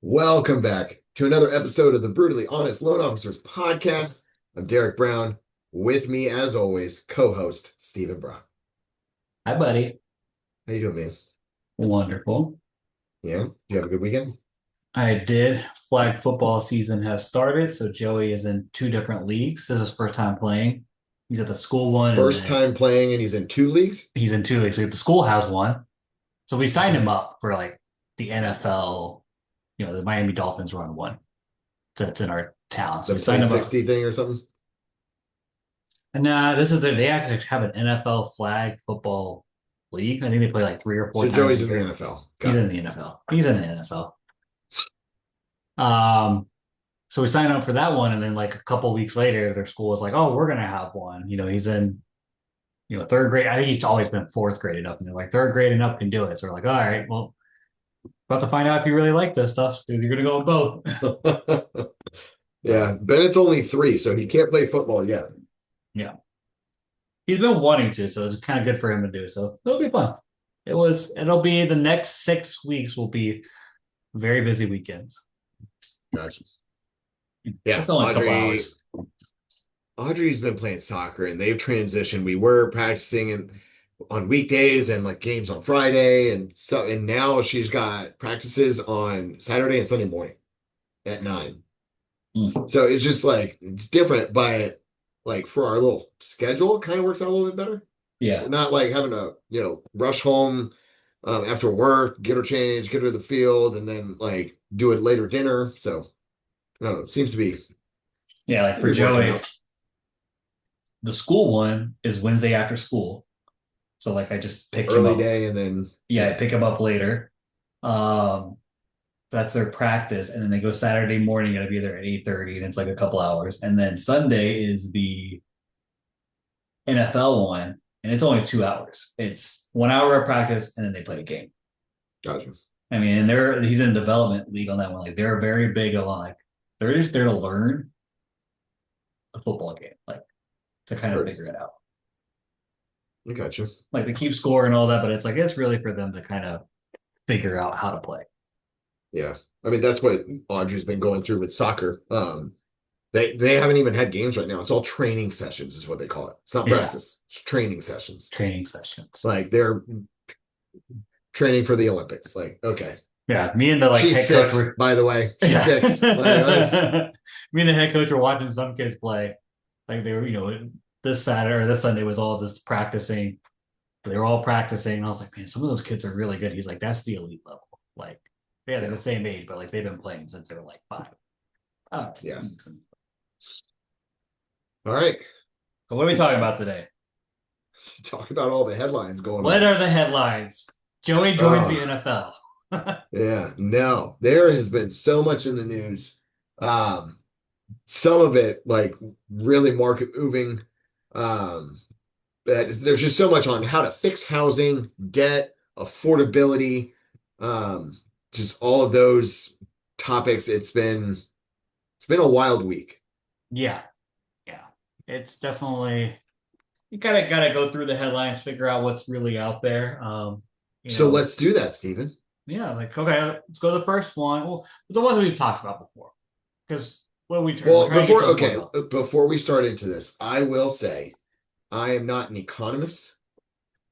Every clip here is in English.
Welcome back to another episode of the Brutally Honest Loan Officers Podcast. I'm Derick Brown. With me, as always, co-host Stephen Brown. Hi, buddy. How you doing, man? Wonderful. Yeah, you have a good weekend? I did. Flag football season has started, so Joey is in two different leagues. This is his first time playing. He's at the school one, and First then time playing, and he's in two leagues. he's in two leagues. Like, the school has one, so we signed him Okay. up for like the NFL. The Miami Dolphins run one that's in our town, so The we signed him up. 360 thing or something. And this is they actually have an NFL flag football league. I think they play like three or four So times Joey's a in the year. NFL. He's Got in it. the NFL. He's in the NFL. Um, So we signed up for that one, and then like a couple weeks later, their school was like, "Oh, we're gonna have one." He's in third grade. I think he's always been fourth grade and up, and they're like third grade and up can do it. So we're like, "All right, well, about to find out if you really like this stuff. If you're gonna go with both." Yeah, Bennett's only 3, so he can't play football yet. Yeah, he's been wanting to, so it's kind of good for him to do. So it'll be fun. It'll be the next 6 weeks will be very busy weekends. Gotcha. Yeah, It's only a couple hours. Audrey's been playing soccer, and they've transitioned. We were practicing on weekdays and like games on Friday and stuff. And now she's got practices on Saturday and Sunday morning at 9. Mm. So it's just like it's different, but like for our little schedule, it kind of works out a little bit better. Yeah, We're not like having to, rush home after work, get her changed, get her to the field, and then like do it later dinner. So I don't know, it seems to be yeah. Like for working Joey, out. the school one is Wednesday after school. So like I just picked him Early up. day and then Yeah, I pick him up later. Um, that's their practice, and then they go Saturday morning. Got to be there at 8:30, and it's like a couple hours. And then Sunday is the NFL one, and it's only 2 hours. It's 1 hour of practice, and then they play a game. gotcha. I mean, and he's in development league on that one. Like they're very big on like they're just there to learn the football game, like to kind of Heard. figure it out. I gotcha. Like they keep score and all that, but it's really for them to kind of figure out how to play. Yeah. I mean, that's what Audrey's been going through with soccer. They haven't even had games right now. It's all training sessions, is what they call it. It's not Yeah, practice. It's training sessions. training sessions. Like they're training for the Olympics. Like, okay. Yeah, me and the like She's head coach 6, were by the way. She's yeah. 6. Like, Me and the head coach were watching some kids play. Like they were, this Saturday or this Sunday was all just practicing. They were all practicing, and I was like, man, some of those kids are really good. He's like, that's the elite level. Like, yeah, they're the same age, but like they've been playing since they were like 5. Oh, yeah. All right. but what are we talking about today? Talk about all the headlines going What on. are the headlines? Joey joins the NFL. Yeah, no, there has been so much in the news. Some of it like really market moving. But there's just so much on how to fix housing, debt, affordability, just all of those topics. It's been a wild week. Yeah, yeah, it's definitely you gotta go through the headlines, figure out what's really out there. You So know, let's do that, Stephen. yeah, like okay, let's go to the first one. Well, the ones that we've talked about before, because what we're Well, trying to get to the point before we start into this, I will say I am not an economist.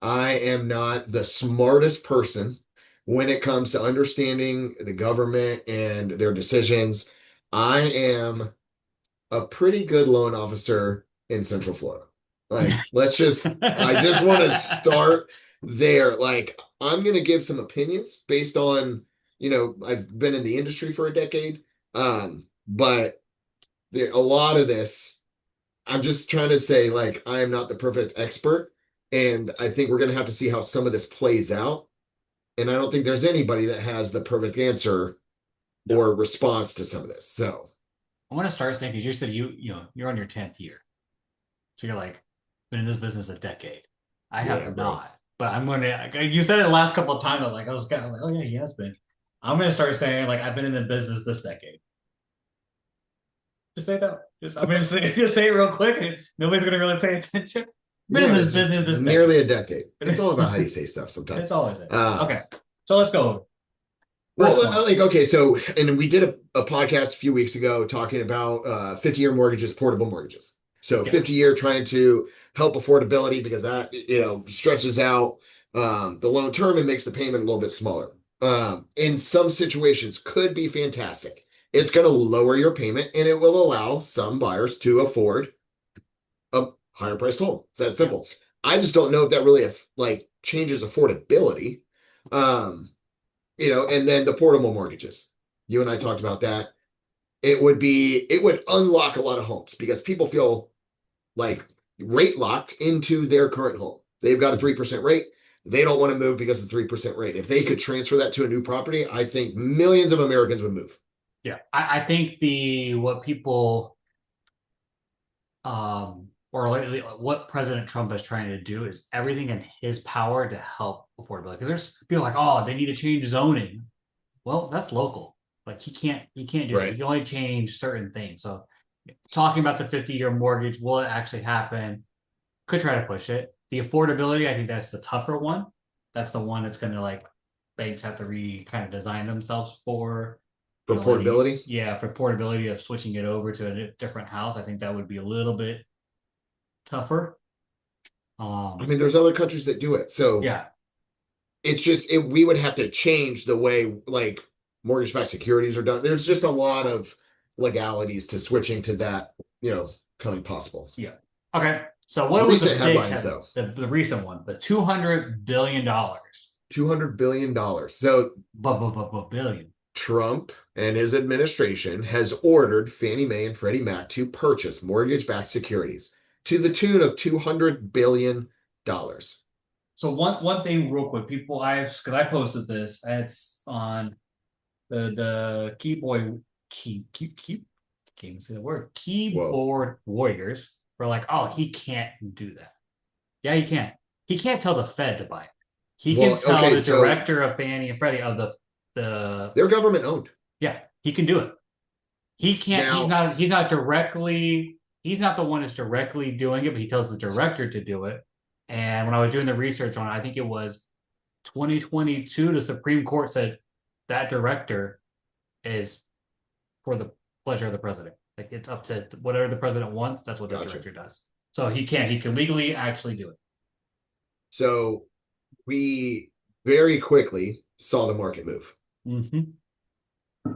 I am not the smartest person when it comes to understanding the government and their decisions. I am a pretty good loan officer in Central Florida. Like, I just want to start there. Like, I'm going to give some opinions based on, I've been in the industry for a decade. But a lot of this, I'm just trying to say, like, I am not the perfect expert. And I think we're going to have to see how some of this plays out. And I don't think there's anybody that has the perfect answer or response to some of this. So, I want to start saying because you said you're on your 10th year, so you're like been in this business a decade. I yeah, have bro. not, but I'm gonna. You said it the last couple of times. I was kind of like, oh yeah, he has been. I'm gonna start saying like I've been in the business this decade. Just say that. I'm gonna just say it real quick. Nobody's gonna really pay attention. Been in Yeah, this it's just business this nearly decade. a decade. It's all about how you say stuff It's sometimes. always it. Uh, Okay, so let's go. First Well, one. like, okay, so, and we did a podcast a few weeks ago talking about 50-year mortgages, portable mortgages. So Yeah. 50-year trying to help affordability because that, stretches out the loan term and makes the payment a little bit smaller. In some situations could be fantastic. It's going to lower your payment and it will allow some buyers to afford a higher priced home. It's that Yeah. simple. I just don't know if that really like changes affordability. Um, and then the portable mortgages. You and I talked about that. It would unlock a lot of homes because people feel like rate locked into their current home. They've got a 3% rate. They don't want to move because of the 3% rate. If they could transfer that to a new property, I think millions of Americans would move. Yeah. I think the what people or like what President Trump is trying to do is everything in his power to help affordability. Because there's people like, oh, they need to change zoning. Well, that's local. Like he can't do that. He Right. can only change certain things. So talking about the 50-year mortgage, will it actually happen? Could try to push it. The affordability, I think that's the tougher one. That's the one that's gonna like banks have to kind of design themselves for, For letting portability. for portability of switching it over to a different house. I think that would be a little bit tougher. I Um, mean, there's other countries that do it. So yeah, it's just we would have to change the way like mortgage-backed securities are done. There's just a lot of legalities to switching to that, coming possible. yeah. Okay. So what was the Recent big headlines headline? though. The recent one, the $200 billion. $200 billion. So Billion. Trump and his administration has ordered Fannie Mae and Freddie Mac to purchase mortgage-backed securities to the tune of $200 billion. So one thing real quick, people because I posted this, it's on the keyboard keep can't even say the word Whoa. keyboard warriors were like, oh, he can't do that. Yeah, he can't. He can't tell the Fed to buy it. He can Well, tell okay, the so director of Fannie and Freddie of the they're government owned. yeah, he can do it. He can't, Now, he's not directly, he's not the one that's directly doing it, but he tells the director to do it. And when I was doing the research on it, I think it was 2022, the Supreme Court said that director is for the pleasure of the president. Like it's up to whatever the president wants, that's what the gotcha. director does. So he can legally actually do it. So we very quickly saw the market move, Mm-hmm.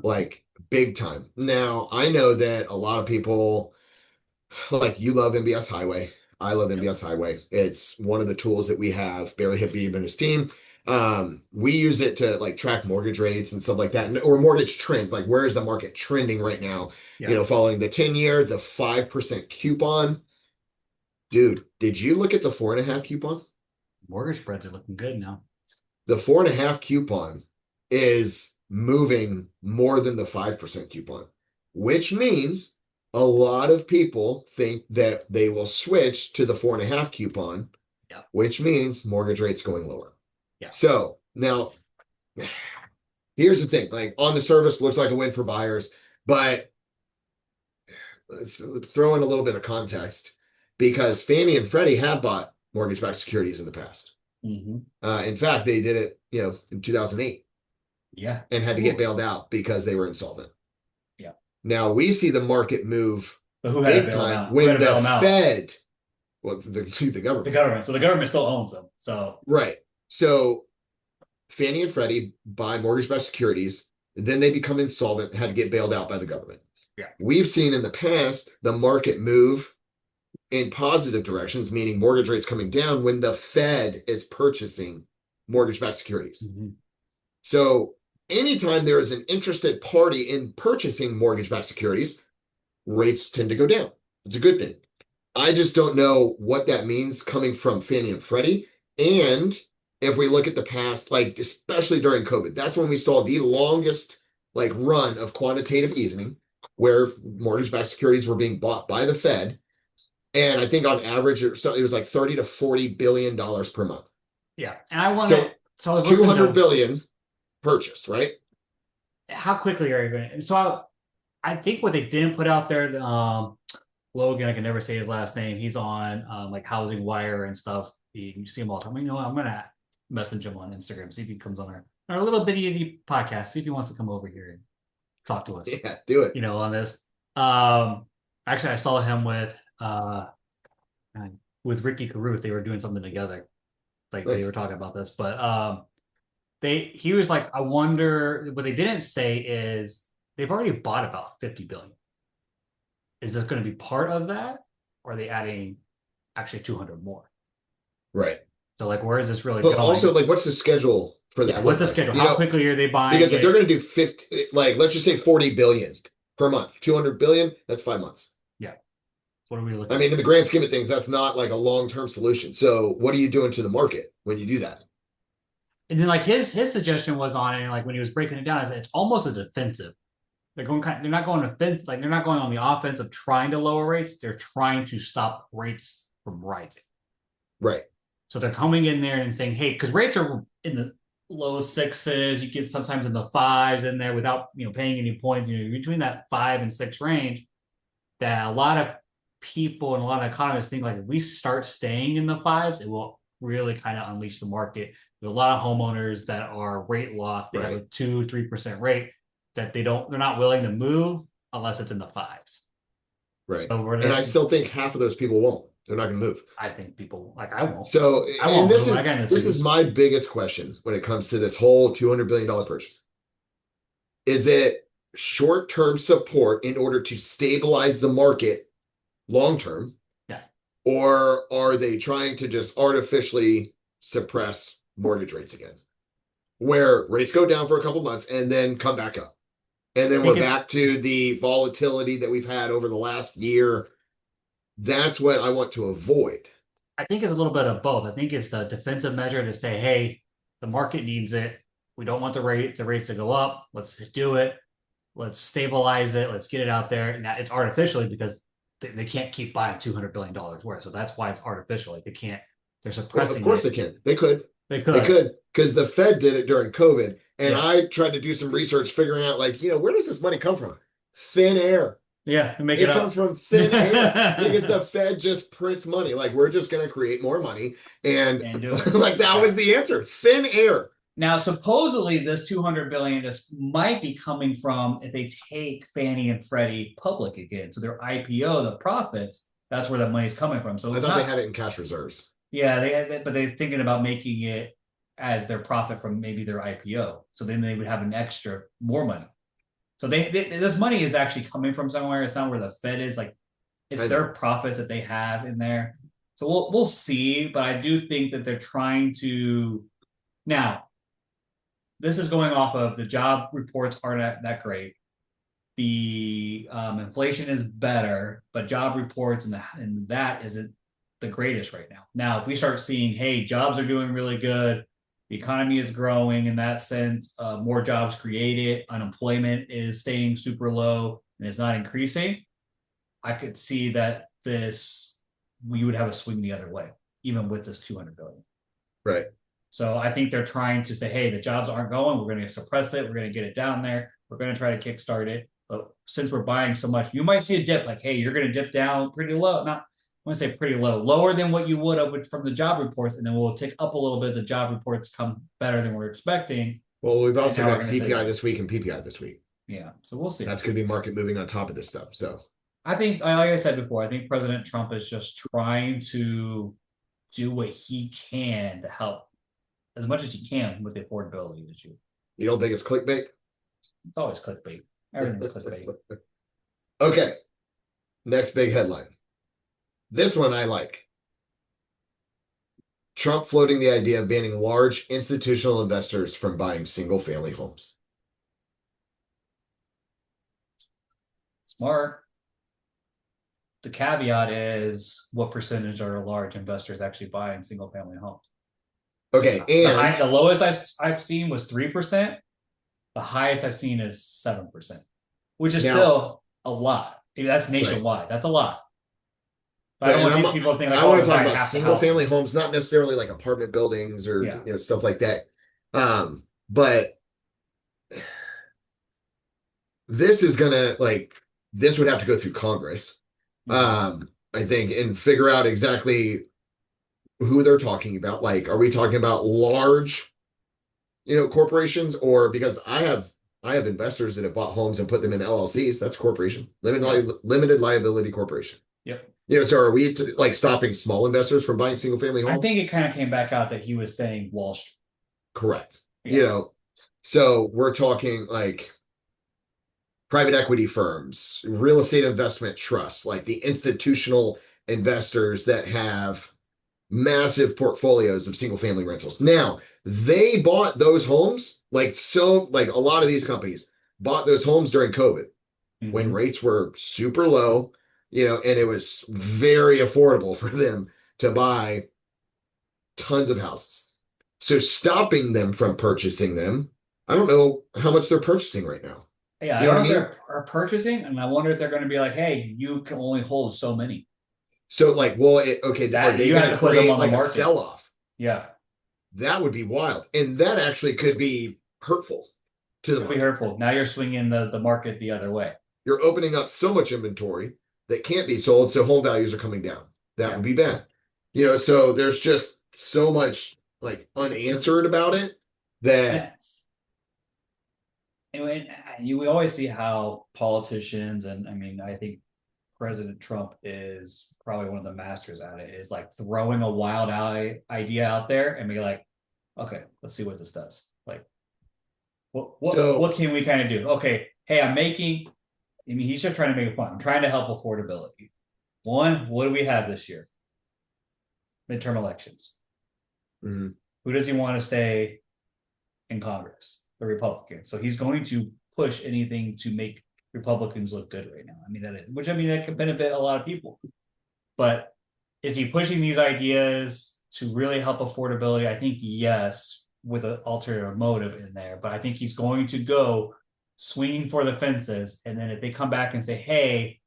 like big time. Now, I know that a lot of people, like you love MBS Highway. I love Yep. MBS Highway. It's one of the tools that we have, Barry Habib and his team. We use it to like track mortgage rates and stuff like that, or mortgage trends. Like where is the market trending right now? Yeah. Following the 10-year, the 5% coupon. Dude, did you look at the 4.5 coupon? Mortgage spreads are looking good now. The 4.5 coupon is moving more than the 5% coupon, which means a lot of people think that they will switch to the 4.5 coupon, Yeah. which means mortgage rates going lower. Yeah. So now here's the thing, like on the surface looks like a win for buyers, but let's throw in a little bit of context because Fannie and Freddie have bought mortgage-backed securities in the past. Mm-hmm. In fact, they did it, in 2008 Yeah. and had to Ooh. get bailed out because they were insolvent. Yeah. Now we see the market move But who had to big bail them time out? Who had when to bail the them out? Fed, well, the The government, government. So the government still owns them. So right? So Fannie and Freddie buy mortgage-backed securities, and then they become insolvent, had to get bailed out by the government. yeah. We've seen in the past the market move in positive directions, meaning mortgage rates coming down when the Fed is purchasing mortgage-backed securities. Mm-hmm. So anytime there is an interested party in purchasing mortgage-backed securities, rates tend to go down. It's a good thing. I just don't know what that means coming from Fannie and Freddie. And if we look at the past, like especially during COVID, that's when we saw the longest like run of quantitative easing, where mortgage-backed securities were being bought by the Fed. And I think on average, it was like 30 to $40 billion per month. Yeah. And I want So to, so I was listening 200 to billion purchase, right? how quickly are you going to, so I think what they didn't put out there, Logan, I can never say his last name. He's on like Housing Wire and stuff. You see him all the time. You know what? I'm gonna message him on Instagram, see if he comes on our little bitty podcast. See if he wants to come over here and talk to us, Yeah, do it. on this. Um, Actually, I saw him with Ricky Caruth. They were doing something together. Like they were Nice. talking about this, but he was like, I wonder. What they didn't say is they've already bought about 50 billion. Is this going to be part of that, or are they adding actually 200 more? Right. So like, where is this really But also, going? like, what's the schedule for Yeah, that what's look the like? schedule? How quickly are they buying Because if they're it? going to do 50, like, let's just say 40 billion per month, 200 billion, that's 5 months. Yeah, what are we I looking mean, at? in the grand scheme of things, that's not like a long-term solution. So what are you doing to the market when you do that? And then like his suggestion was on it, like when he was breaking it down, is it's almost a defensive. They're not going offense, like they're not going on the offense of trying to lower rates. They're trying to stop rates from rising. Right. So they're coming in there and saying, hey, because rates are in the low sixes, you get sometimes in the fives in there without paying any points. Between that 5 and 6 range, that a lot of people and a lot of economists think like if we start staying in the fives, it will really kind of unleash the market. There's a lot of homeowners that are rate locked. They have a Right. 2-3% rate that they're not willing to move unless it's in the fives. Right. So And I still think half of those people won't. They're not going to move. I think people like I won't. So, I and won't move. I got in the this is twos. my biggest question when it comes to this whole $200 billion purchase. Is it short-term support in order to stabilize the market long term, Yeah. or are they trying to just artificially suppress mortgage rates again? Where rates go down for a couple months and then come back up. And I then think we're it's back to the volatility that we've had over the last year. That's what I want to avoid. I think it's a little bit of both. I think it's the defensive measure to say, hey, the market needs it. We don't want the rates to go up. Let's do it. Let's stabilize it. Let's get it out there. And it's artificially because they can't keep buying $200 billion worth. So that's why it's artificial. Like they're Well, of suppressing course they it. can. They could. They They could. could, because the Fed did it during COVID. And Yeah. I tried to do some research figuring out, like, where does this money come from? Thin air. Yeah. Make it It up. comes from thin air because the Fed just prints money. Like, we're just going to create more money. And And do it. like, that was the answer, thin air. Now, supposedly, this 200 billion, this might be coming from if they take Fannie and Freddie public again. So their IPO, the profits, that's where that money's coming from. So I thought they had it in cash reserves. Yeah, they had that, but they're thinking about making it as their profit from maybe their IPO. So then they would have an extra more money. So this money is actually coming from somewhere. It's not where the Fed is. Like it's their profits that they have in there. So we'll see. But I do think that they're trying to now. This is going off of the job reports aren't that great. The inflation is better, but job reports and that isn't the greatest right now. Now, if we start seeing, hey, jobs are doing really good, the economy is growing in that sense, more jobs created, unemployment is staying super low and it's not increasing, I could see that we would have a swing the other way, even with this 200 billion. Right. So I think they're trying to say, hey, the jobs aren't going. We're going to suppress it. We're going to get it down there. We're going to try to kickstart it. But since we're buying so much, you might see a dip. Like, hey, you're going to dip down pretty low. Not, I want to say pretty low, lower than what you would have from the job reports, and then we'll tick up a little bit. The job reports come better than we're expecting. Well, we've also got say CPI this week and PPI this week. Yeah, so we'll see. That's going to be market moving on top of this stuff. So I think, like I said before, I think President Trump is just trying to do what he can to help as much as he can with the affordability issue. you don't think it's clickbait? It's always clickbait. Everything's clickbait. Okay. Next big headline. This one I like. Trump floating the idea of banning large institutional investors from buying single family homes. Smart. The caveat is what percentage are large investors actually buying single family homes? Okay, and the lowest I've seen was 3%. The highest I've seen is 7%, which is still a lot. That's nationwide. Right. That's a lot. But I don't want people to think like, I want to talk about single family homes, not necessarily like apartment buildings or stuff like that. But this is gonna this would have to go through Congress. I think, and figure out exactly who they're talking about. Like, are we talking about large corporations, or because I have investors that have bought homes and put them in LLCs. That's corporation, limited liability corporation. Yep. So are we like stopping small investors from buying single family I homes? think it kind of came back out that he was saying Wall Street. Correct. Yeah. So we're talking like private equity firms, real estate investment trusts, like the institutional investors that have massive portfolios of single family rentals. Now, they bought those homes like a lot of these companies bought those homes during COVID when Mhm. rates were super low, and it was very affordable for them to buy tons of houses. So stopping them from purchasing them, I don't know how much they're purchasing right now. Yeah, I You know don't what know I if mean? they're purchasing, and I wonder if they're going to be like, "Hey, you can only hold so many." So like, well, okay, are That they you have going to to put them create on the like a market. sell-off? Yeah, That would be wild, and that actually could be hurtful to the it'll be market. hurtful. Now you're swinging the market the other way. You're opening up so much inventory that can't be sold, so home values are coming down. That Yeah. would be bad. So there's just so much like unanswered about it that And we always see how politicians, and I mean, I think President Trump is probably one of the masters at it, is like throwing a wild idea out there and be like, okay, let's see what this does. Like, what so can we kind of do? Okay, hey, I mean, he's just trying to make a point. I'm trying to help affordability. One, what do we have this year? Midterm elections. mhm. Who does he want to stay in Congress? The Republicans. So he's going to push anything to make Republicans look good right now. I mean, that could benefit a lot of people. But is he pushing these ideas to really help affordability? I think yes, with an ulterior motive in there. But I think he's going to go swinging for the fences. And then if they come back and say, hey,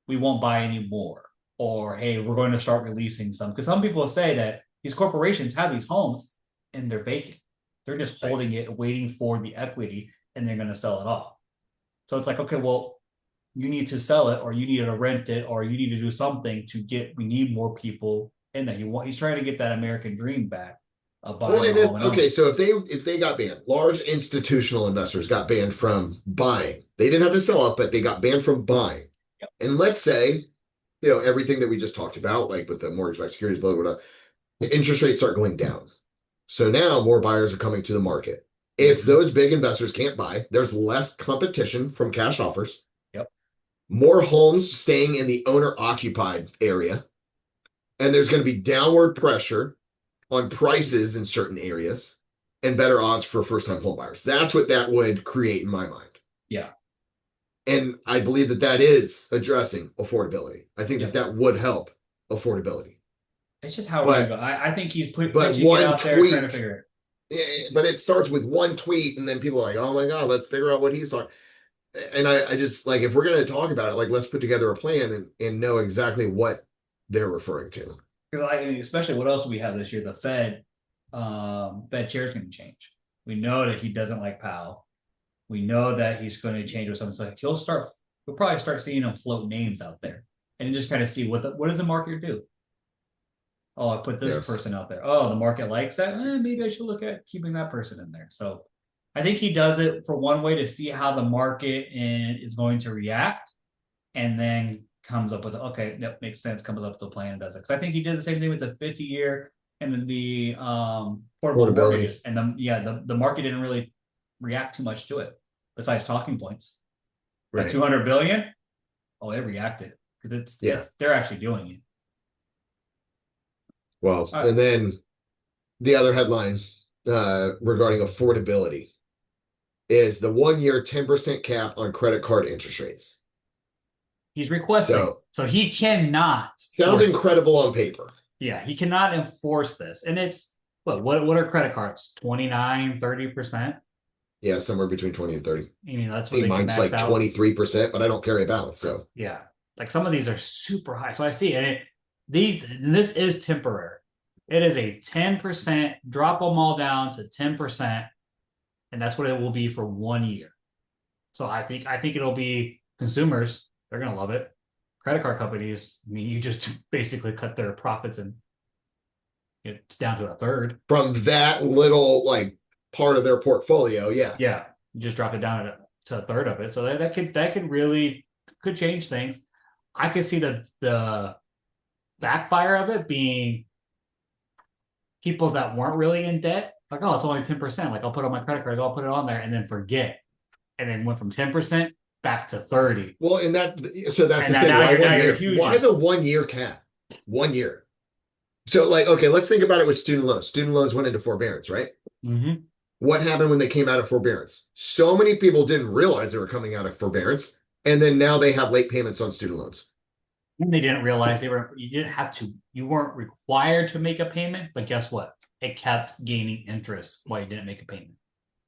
we won't buy any more, or hey, we're going to start releasing some. Because some people say that these corporations have these homes and they're vacant. They're just holding it, waiting for the equity, and they're going to sell it off. So it's like, okay, well, you need to sell it, or you need to rent it, or you need to do something to get. We need more people in there. He's trying to get that American dream back of buying a home and owning. So if they got banned, large institutional investors got banned from buying. They didn't have to sell it, but they got banned from buying. Yep. And let's say, everything that we just talked about, like with the mortgage-backed securities, blah, blah, blah, the interest rates start going down. So now more buyers are coming to the market. If those big investors can't buy, there's less competition from cash offers. Yep. More homes staying in the owner-occupied area. And there's going to be downward pressure on prices in certain areas and better odds for first-time home buyers. That's what that would create in my mind. Yeah. And I believe that is addressing affordability. I think that would help affordability. It's just how we're going to go. I think he's pitching it out there, trying to figure it. But it starts with one tweet, and then people are like, oh my God, let's figure out what he's talking. And I just like, if we're going to talk about it, like, let's put together a plan and know exactly what they're referring to. Because especially what else do we have this year? The Fed chair is going to change. We know that he doesn't like Powell. We know that he's going to change with something. So we'll probably start seeing him float names out there and just kind of see what does the market do? Oh, I put this person out there. Oh, the market likes that. Maybe I should look at keeping that person in there. So I think he does it for one way to see how the market is going to react, and then comes up with, okay, that makes sense, comes up with a plan and does it. Because I think he did the same thing with the 50-year and then the portable mortgages. And the market didn't really react too much to it, besides talking points. Right. 200 billion, it reacted. Because they're actually doing it. Well, and then the other headline regarding affordability is the 1-year 10% cap on credit card interest rates. He's requesting. So he cannot. Sounds incredible on paper. Yeah, he cannot enforce this. And it's, what are credit cards? 29, 30%? Yeah, somewhere between 20 and 30. I mean, that's what they mine's like 23%, but I don't carry a balance. So yeah, like some of these are super high. So I see, and this is temporary. It is a 10%, drop them all down to 10%, and that's what it will be for 1 year. So I think it'll be consumers, they're gonna love it. Credit card companies, I mean, you just basically cut their profits and it's down to a third. From that little like part of their portfolio. Yeah. Yeah, you just drop it down to a third of it. So that could really could change things. I could see the backfire of it being people that weren't really in debt, like, oh, it's only 10%. Like, I'll put on my credit card, I'll put it on there, and then forget. And then went from 10% back to 30. Well, and so that's And the thing. now Why you're- now 1 you're year? huge Why in- the 1 year cap? 1 year. So, like, okay, let's think about it with student loans. Student loans went into forbearance, right? Mm-hmm. What happened when they came out of forbearance? So many people didn't realize they were coming out of forbearance, and then now they have late payments on student loans. And they didn't realize you didn't have to, you weren't required to make a payment, but guess what? It kept gaining interest while you didn't make a payment.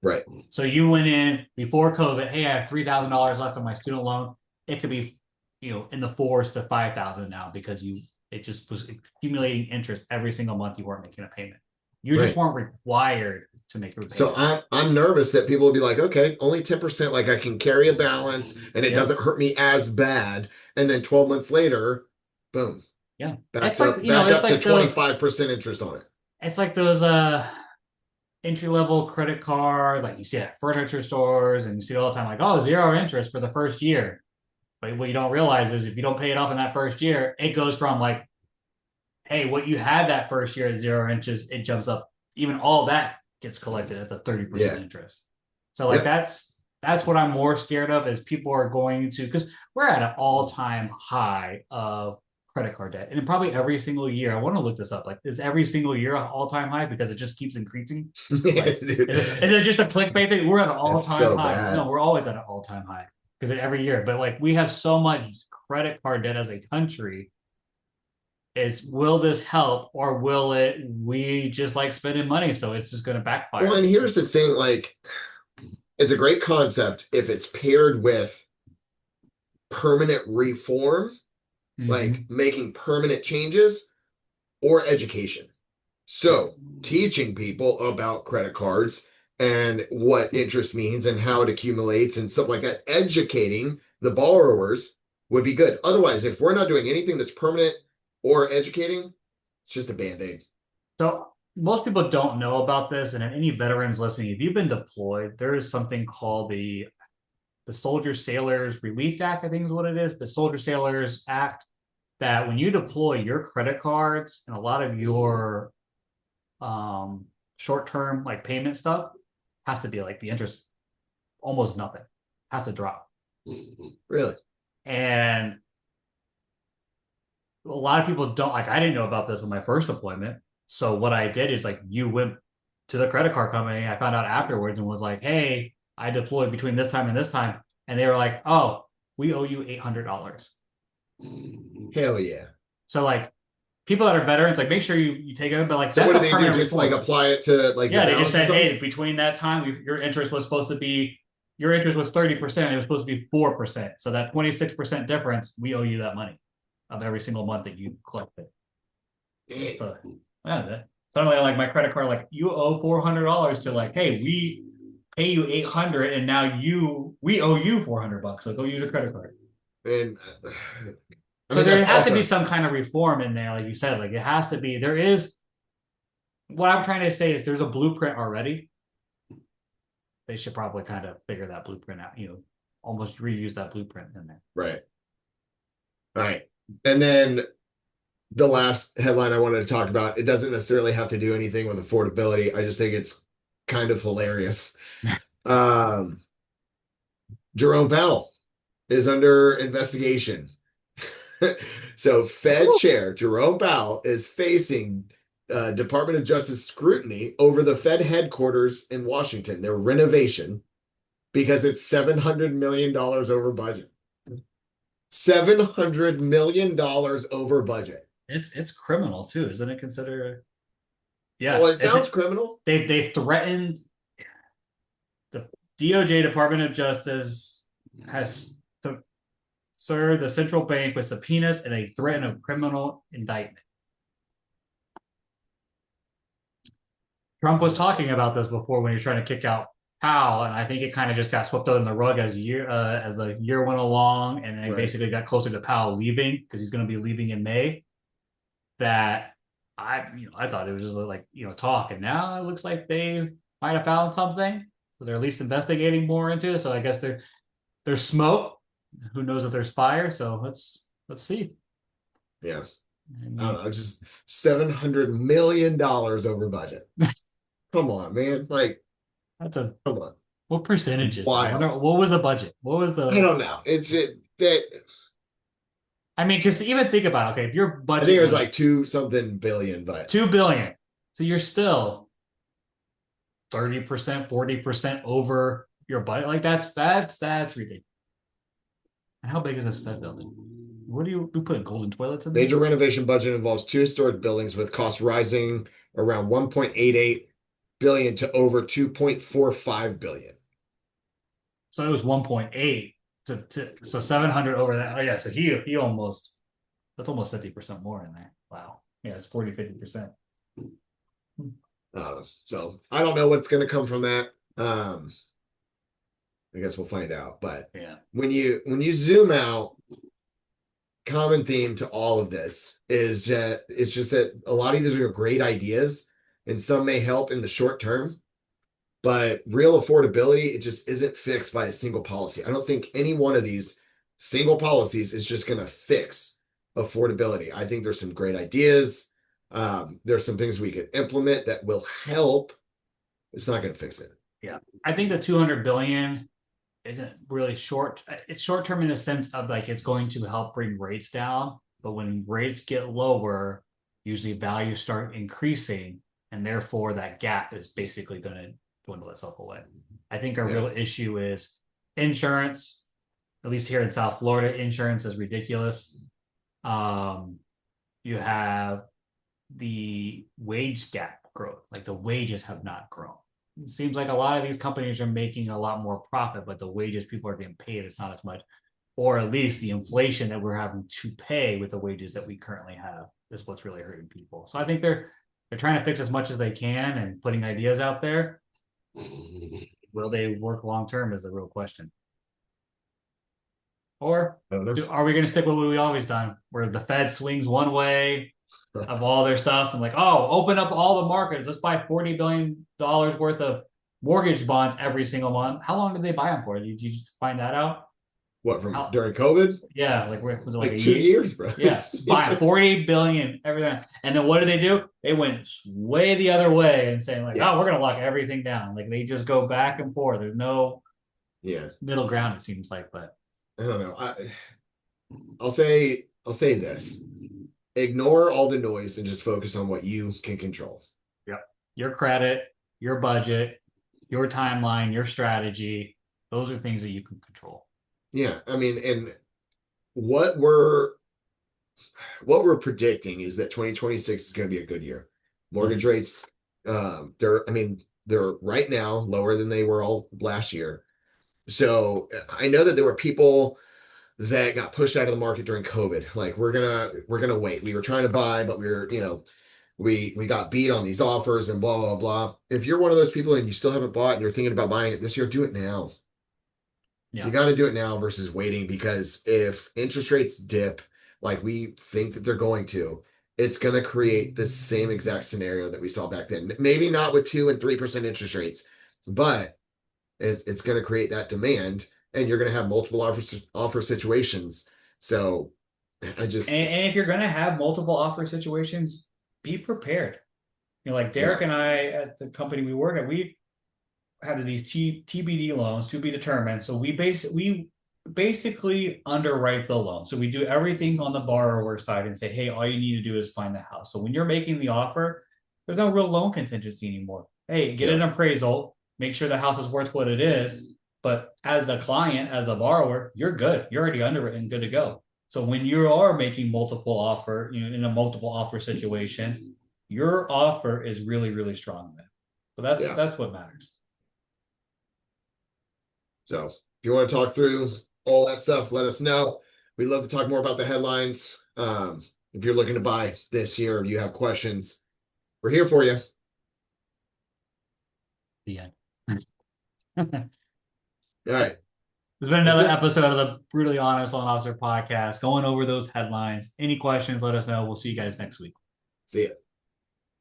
Right. So you went in before COVID, hey, I have $3,000 left on my student loan. It could be, in the 4s to 5,000 now because it just was accumulating interest every single month you weren't making a payment. You just weren't required to make a payment. So I'm nervous that people will be like, okay, only 10%, like I can carry a balance and it doesn't hurt me as bad. And then 12 months later, boom. Yeah. Back It's up, like, back it's up like to 25% interest on it. It's like those entry-level credit card, like you see at furniture stores and you see it all the time, like, oh, 0 interest for the first year. But what you don't realize is if you don't pay it off in that first year, it goes from like, hey, what you had that first year at 0 interest, it jumps up. Even all that gets collected at the 30% interest. So like that's what I'm more scared of is people are going to, because we're at an all-time high of credit card debt. And probably every single year, I want to look this up. Like, is every single year an all-time high because it just keeps increasing? Like, is it just a clickbait thing? We're at an all-time high. Bad. No, we're always at an all-time high because every year. But like, we have so much credit card debt as a country. Will this help or will we just like spending money? So it's just going to backfire. Well, and here's the thing, like, it's a great concept if it's paired with permanent reform, like making permanent changes, or education. So teaching people about credit cards and what interest means and how it accumulates and stuff like that, educating the borrowers would be good. Otherwise, if we're not doing anything that's permanent or educating, it's just a Band-Aid. So most people don't know about this, and any veterans listening, if you've been deployed, there is something called the Soldier Sailors Relief Act, I think is what it is, the Soldier Sailors Act, that when you deploy your credit cards and a lot of your short-term like payment stuff has to be like the interest almost nothing, has to drop. Really? And a lot of people don't, like, I didn't know about this in my first deployment. So what I did is like, you went to the credit card company. I found out afterwards and was like, hey, I deployed between this time and this time. And they were like, oh, we owe you $800. Hell yeah. So like people that are veterans, like make sure you take it. But like, so that's what do a they do? Just reform. like apply it to like, yeah, they just said, hey, between that time, your interest was 30%. It was supposed to be 4%. So that 26% difference, we owe you that money of every single month that you collected. So yeah, suddenly like my credit card, like you owe $400 to like, hey, we pay you $800 and now we owe you $400. So go use your credit card. And so there has to be some kind of reform in there, like you said. Like it has to be. There is. What I'm trying to say is there's a blueprint already. They should probably kind of figure that blueprint out. Almost reuse that blueprint in there. Right. All right. And then the last headline I wanted to talk about, it doesn't necessarily have to do anything with affordability. I just think it's kind of hilarious. Jerome Powell is under investigation. So Fed Chair Jerome Powell is facing Department of Justice scrutiny over the Fed headquarters in Washington, their renovation, because it's $700 million over budget. $700 million over budget. It's criminal too, isn't it? Considered. Yeah. Well, it sounds criminal. They threatened. The DOJ, Department of Justice, has to serve the central bank with subpoenas and a threat of criminal indictment. Trump was talking about this before when he was trying to kick out Powell, and I think it kind of just got swept under the rug as the year went along, and then it basically got closer to Powell leaving because he's going to be leaving in May. That I thought it was just like talk, and now it looks like they might have found something. So they're at least investigating more into it. So I guess there's smoke. Who knows if there's fire? So let's see. Yeah. I I mean, don't know, just $700 million over budget. Come on, man. Like, that's a come on. what percentage is it? I don't know. Wild. What was the budget? What was I the don't know. It's it that I mean, because even think about it, okay, if your I think budget it was was like 2 something billion, but 2 billion, so you're still 30%, 40% over your budget. Like that's ridiculous. And how big is this Fed building? What do you put golden toilets in there? major renovation budget involves 2 historic buildings with costs rising around 1.88 billion to over 2.45 billion. So it was 1.8 so 700 over that. Oh yeah, so he almost that's almost 50% more in there. Wow. Yeah, it's 40-50%. So I don't know what's going to come from that. I guess we'll find out. But Yeah. when you zoom out, common theme to all of this is that it's just that a lot of these are great ideas, and some may help in the short term, but real affordability, it just isn't fixed by a single policy. I don't think any one of these single policies is just going to fix affordability. I think there's some great ideas. There's some things we could implement that will help. It's not going to fix it. Yeah. I think the 200 billion isn't really short. It's short term in the sense of like it's going to help bring rates down. But when rates get lower, usually values start increasing. And therefore that gap is basically going to dwindle itself away. I think our real issue is insurance. At least here in South Florida, insurance is ridiculous. You have the wage gap growth. Like the wages have not grown. It seems like a lot of these companies are making a lot more profit, but the wages people are getting paid is not as much. Or at least the inflation that we're having to pay with the wages that we currently have is what's really hurting people. So I think they're trying to fix as much as they can and putting ideas out there. Will they work long term is the real question. Or are we going to stick with what we always done, where the Fed swings one way of all their stuff and like, oh, open up all the markets. Let's buy $40 billion worth of mortgage bonds every single month. How long did they buy them for? Did you just find that out? What, during COVID? Yeah, like was it like 2 years, bro? Yeah, buy 40 billion, everything. And then what did they do? They went way the other way and saying like, oh, we're gonna lock everything down. Like they just go back and forth. There's no middle ground, it seems like, but I don't know. I'll say this. Ignore all the noise and just focus on what you can control. Yep. Your credit, your budget, your timeline, your strategy. Those are things that you can control. Yeah. I mean, and what we're predicting is that 2026 is going to be a good year. Mortgage rates, they're right now lower than they were all last year. So I know that there were people that got pushed out of the market during COVID. Like we're gonna wait. We were trying to buy, but we got beat on these offers and blah blah blah. If you're one of those people and you still haven't bought and you're thinking about buying it this year, do it now. Yeah. You got to do it now versus waiting, because if interest rates dip like we think that they're going to, it's going to create the same exact scenario that we saw back then. Maybe not with 2 and 3% interest rates, but it's going to create that demand, and you're going to have multiple offer situations. So and if you're going to have multiple offer situations, be prepared. Like Derick and I at the company we work at, we have these TBD loans, to be determined. So we basically underwrite the loan. So we do everything on the borrower side and say, hey, all you need to do is find the house. So when you're making the offer, there's no real loan contingency anymore. Hey, get an appraisal, make sure the house is worth what it is. But as the client, as a borrower, you're good. You're already underwritten, good to go. So when you are making multiple offer, in a multiple offer situation, your offer is really, really strong. So that's what matters. So if you want to talk through all that stuff, let us know. We'd love to talk more about the headlines. If you're looking to buy this year or you have questions, we're here for you. Yeah. All right. There's been another episode of the Brutally Honest Loan Officer podcast, going over those headlines. Any questions, let us know. We'll see you guys next week. See ya.